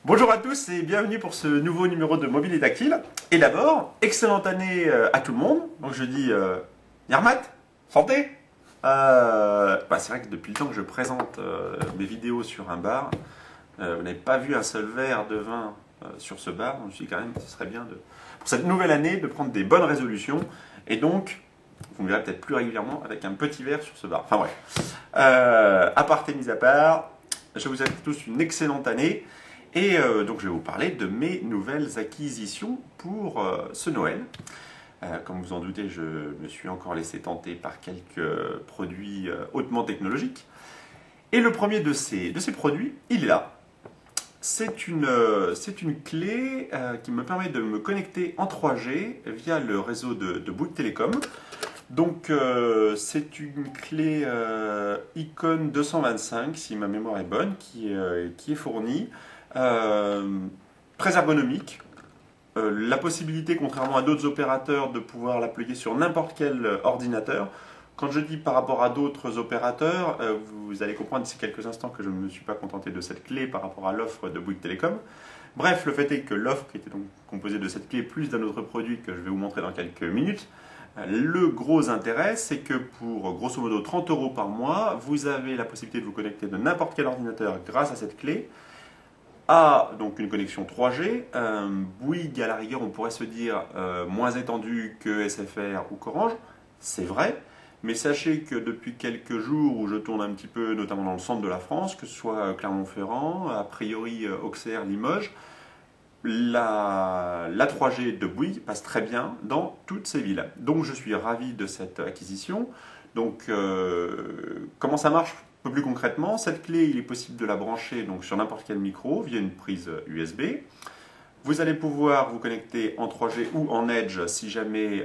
Bonjour à tous et bienvenue pour ce nouveau numéro de Mobile et Tactile. Et d'abord, excellente année à tout le monde. Donc je dis Yarmat, santé. C'est vrai que depuis le temps que je présente mes vidéos sur un bar, vous n'avez pas vu un seul verre de vin sur ce bar. Donc je me suis dit quand même que ce serait bien pour cette nouvelle année de prendre des bonnes résolutions. Et donc, vous me verrez peut-être plus régulièrement avec un petit verre sur ce bar. Enfin bref, aparté mis à part, je vous souhaite tous une excellente année. Et donc je vais vous parler de mes nouvelles acquisitions pour ce Noël. Comme vous en doutez, je me suis encore laissé tenter par quelques produits hautement technologiques. Et le premier de ces produits, il est là. C'est une clé qui me permet de me connecter en 3G via le réseau de Bouygues Telecom. Donc c'est une clé Icon 225, si ma mémoire est bonne, qui est fournie. Très ergonomique, la possibilité, contrairement à d'autres opérateurs, de pouvoir l'appliquer sur n'importe quel ordinateur. Quand je dis par rapport à d'autres opérateurs, vous allez comprendre d'ici quelques instants que je ne me suis pas contenté de cette clé par rapport à l'offre de Bouygues Telecom. Bref, le fait est que l'offre qui était donc composée de cette clé plus d'un autre produit que je vais vous montrer dans quelques minutes, le gros intérêt, c'est que pour grosso modo 30 € par mois, vous avez la possibilité de vous connecter de n'importe quel ordinateur grâce à cette clé, a donc une connexion 3G, Bouygues à la rigueur on pourrait se dire moins étendue que SFR ou qu'Orange, c'est vrai, mais sachez que depuis quelques jours où je tourne un petit peu notamment dans le centre de la France, que ce soit Clermont-Ferrand, a priori Auxerre, Limoges, la 3G de Bouygues passe très bien dans toutes ces villes. Donc je suis ravi de cette acquisition. Donc comment ça marche? Un peu plus concrètement, cette clé, il est possible de la brancher donc, sur n'importe quel micro via une prise USB. Vous allez pouvoir vous connecter en 3G ou en Edge si jamais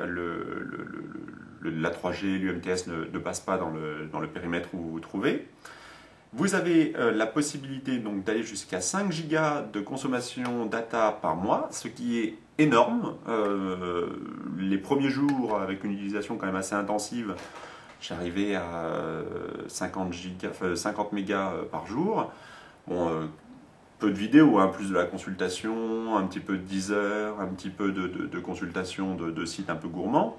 la 3G, l'UMTS ne passe pas dans le périmètre où vous vous trouvez. Vous avez la possibilité donc d'aller jusqu'à 5 Go de consommation data par mois, ce qui est énorme. Les premiers jours, avec une utilisation quand même assez intensive, j'arrivais à 50 mégas par jour. Bon, peu de vidéos, hein, plus de la consultation, un petit peu de Deezer, un petit peu de consultation de sites un peu gourmands.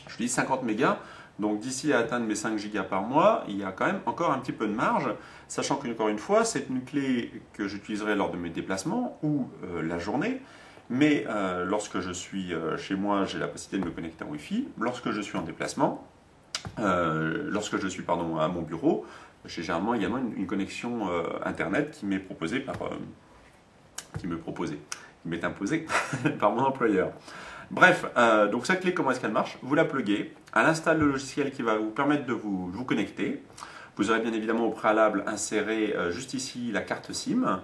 Je dis 50 mégas, donc d'ici à atteindre mes 5 gigas par mois, il y a quand même encore un petit peu de marge, sachant qu'encore une fois, c'est une clé que j'utiliserai lors de mes déplacements ou la journée. Mais lorsque je suis chez moi, j'ai la possibilité de me connecter en Wi-Fi. Lorsque je suis en déplacement, lorsque je suis à mon bureau, j'ai généralement également une connexion internet qui m'est imposée par mon employeur. Bref, donc cette clé, comment est-ce qu'elle marche? Vous la pluguez, elle installe le logiciel qui va vous permettre de vous connecter. Vous aurez bien évidemment au préalable inséré juste ici la carte SIM.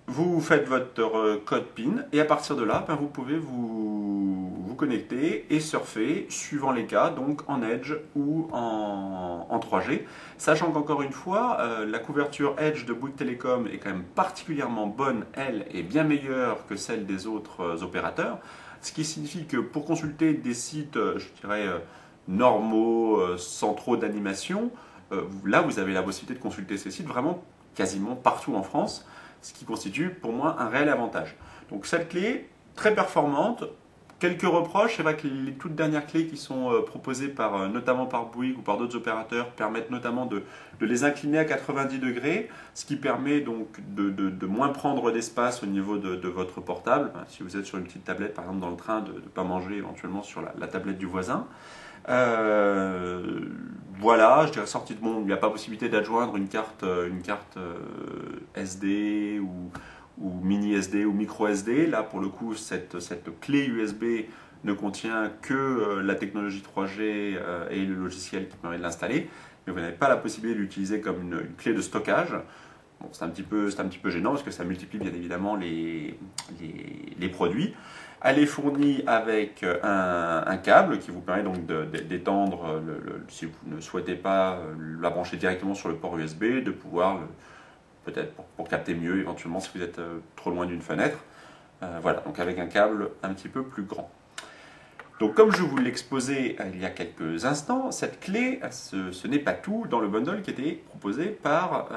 Vous faites votre code PIN et à partir de là, vous pouvez vous connecter et surfer suivant les cas, donc en Edge ou en 3G. Sachant qu'encore une fois, la couverture Edge de Bouygues Telecom est quand même particulièrement bonne, elle est bien meilleure que celle des autres opérateurs. Ce qui signifie que pour consulter des sites, je dirais, normaux, sans trop d'animation, là vous avez la possibilité de consulter ces sites vraiment quasiment partout en France, ce qui constitue pour moi un réel avantage. Donc cette clé, très performante, quelques reproches, c'est vrai que les toutes dernières clés qui sont proposées notamment par Bouygues ou par d'autres opérateurs permettent notamment de les incliner à 90 degrés, ce qui permet donc de moins prendre d'espace au niveau de votre portable. Si vous êtes sur une petite tablette par exemple dans le train, de ne pas manger éventuellement sur la tablette du voisin. Voilà, je dirais sortie de monde, il n'y a pas possibilité d'adjoindre une carte SD ou mini SD ou micro SD. Là, pour le coup, cette clé USB ne contient que la technologie 3G et le logiciel qui permet de l'installer, mais vous n'avez pas la possibilité de l'utiliser comme une clé de stockage. Bon, c'est un petit peu gênant parce que ça multiplie bien évidemment les produits. Elle est fournie avec un câble qui vous permet donc d'étendre, si vous ne souhaitez pas la brancher directement sur le port USB, de pouvoir, peut-être pour capter mieux éventuellement si vous êtes trop loin d'une fenêtre. Voilà, donc avec un câble un petit peu plus grand. Donc comme je vous l'exposais il y a quelques instants, cette clé, ce n'est pas tout dans le bundle qui était proposé par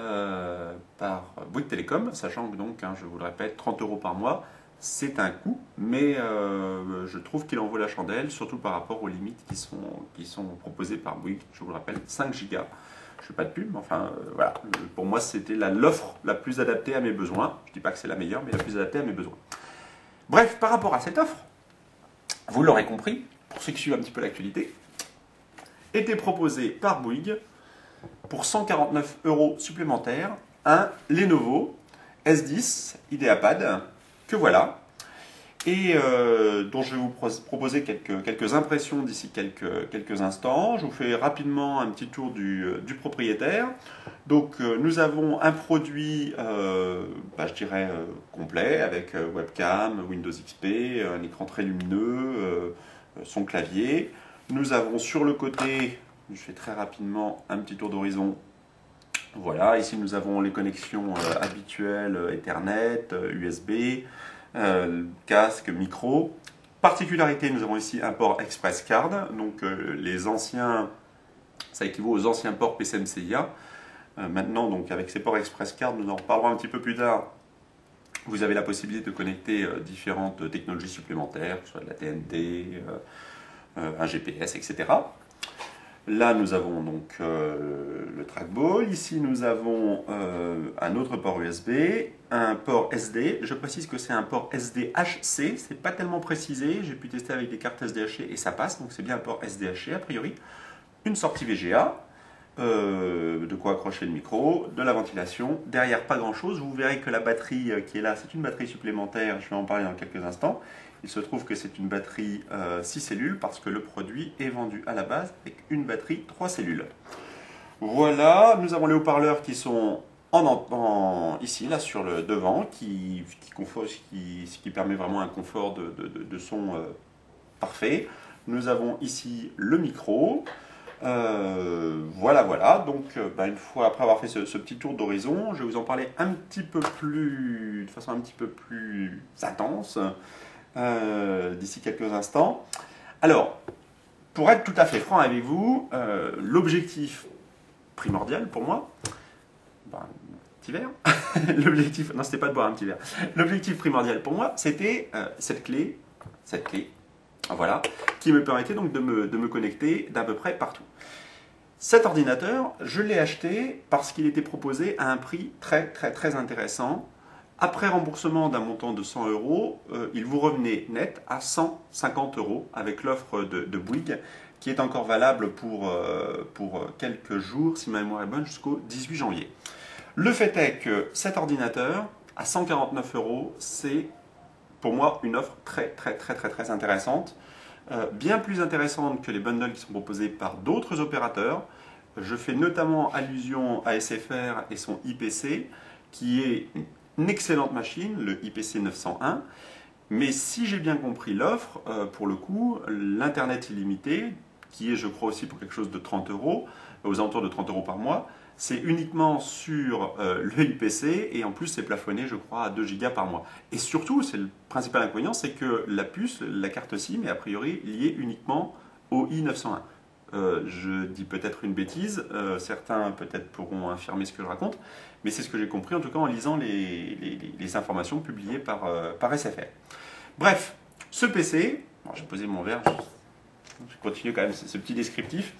Bouygues Telecom, sachant que donc, je vous le répète, 30 € par mois, c'est un coût, mais je trouve qu'il en vaut la chandelle, surtout par rapport aux limites qui sont proposées par Bouygues. Je vous le rappelle, 5 Go. Je ne fais pas de pub, mais enfin, voilà. Pour moi, c'était l'offre la plus adaptée à mes besoins. Je ne dis pas que c'est la meilleure, mais la plus adaptée à mes besoins. Bref, par rapport à cette offre, vous l'aurez compris, pour ceux qui suivent un petit peu l'actualité, était proposé par Bouygues pour 149 € supplémentaires un Lenovo S10 IdeaPad, que voilà, et dont je vais vous proposer quelques impressions d'ici quelques instants. Je vous fais rapidement un petit tour du propriétaire. Donc nous avons un produit, je dirais, complet, avec webcam, Windows XP, un écran très lumineux, son clavier. Nous avons sur le côté, je fais très rapidement un petit tour d'horizon. Voilà, ici nous avons les connexions habituelles, Ethernet, USB, casque, micro. Particularité, nous avons ici un port Express Card, donc les anciens, ça équivaut aux anciens ports PCMCIA. Maintenant, donc avec ces ports Express Card, nous en reparlerons un petit peu plus tard. Vous avez la possibilité de connecter différentes technologies supplémentaires, que ce soit de la TNT, un GPS, etc. Là, nous avons donc le trackball. Ici, nous avons un autre port USB, un port SD. Je précise que c'est un port SDHC. C'est pas tellement précisé. J'ai pu tester avec des cartes SDHC et ça passe. Donc, c'est bien un port SDHC a priori. Une sortie VGA. De quoi accrocher le micro, de la ventilation. Derrière, pas grand-chose. Vous verrez que la batterie qui est là, c'est une batterie supplémentaire. Je vais en parler dans quelques instants. Il se trouve que c'est une batterie 6 cellules parce que le produit est vendu à la base avec une batterie 3 cellules. Voilà, nous avons les haut-parleurs qui sont ici, là, sur le devant, qui permet vraiment un confort de son parfait. Nous avons ici le micro. Voilà. Donc, une fois après avoir fait ce petit tour d'horizon, je vais vous en parler de façon un petit peu plus intense d'ici quelques instants. Alors, pour être tout à fait franc avec vous, l'objectif primordial pour moi, un petit verre. Non, c'était pas de boire un petit verre. L'objectif primordial pour moi, c'était cette clé, voilà, qui me permettait donc de me connecter d'à peu près partout. Cet ordinateur, je l'ai acheté parce qu'il était proposé à un prix très intéressant. Après remboursement d'un montant de 100 €, il vous revenait net à 150 € avec l'offre de Bouygues qui est encore valable pour quelques jours, si ma mémoire est bonne, jusqu'au 18 janvier. Le fait est que cet ordinateur, à 149 €, c'est pour moi une offre très intéressante. Bien plus intéressante que les bundles qui sont proposés par d'autres opérateurs. Je fais notamment allusion à SFR et son IPC, qui est une excellente machine, le IPC 901. Mais si j'ai bien compris l'offre, pour le coup, l'Internet illimité, qui est je crois aussi pour quelque chose de 30 €, aux alentours de 30 € par mois, c'est uniquement sur le IPC et en plus c'est plafonné je crois à 2 Go par mois. Et surtout, c'est le principal inconvénient, c'est que la puce, la carte SIM est a priori liée uniquement au i901. Je dis peut-être une bêtise, certains peut-être pourront infirmer ce que je raconte, mais c'est ce que j'ai compris en tout cas en lisant les informations publiées par SFR. Bref, ce PC, j'ai posé mon verre, je continue quand même ce petit descriptif.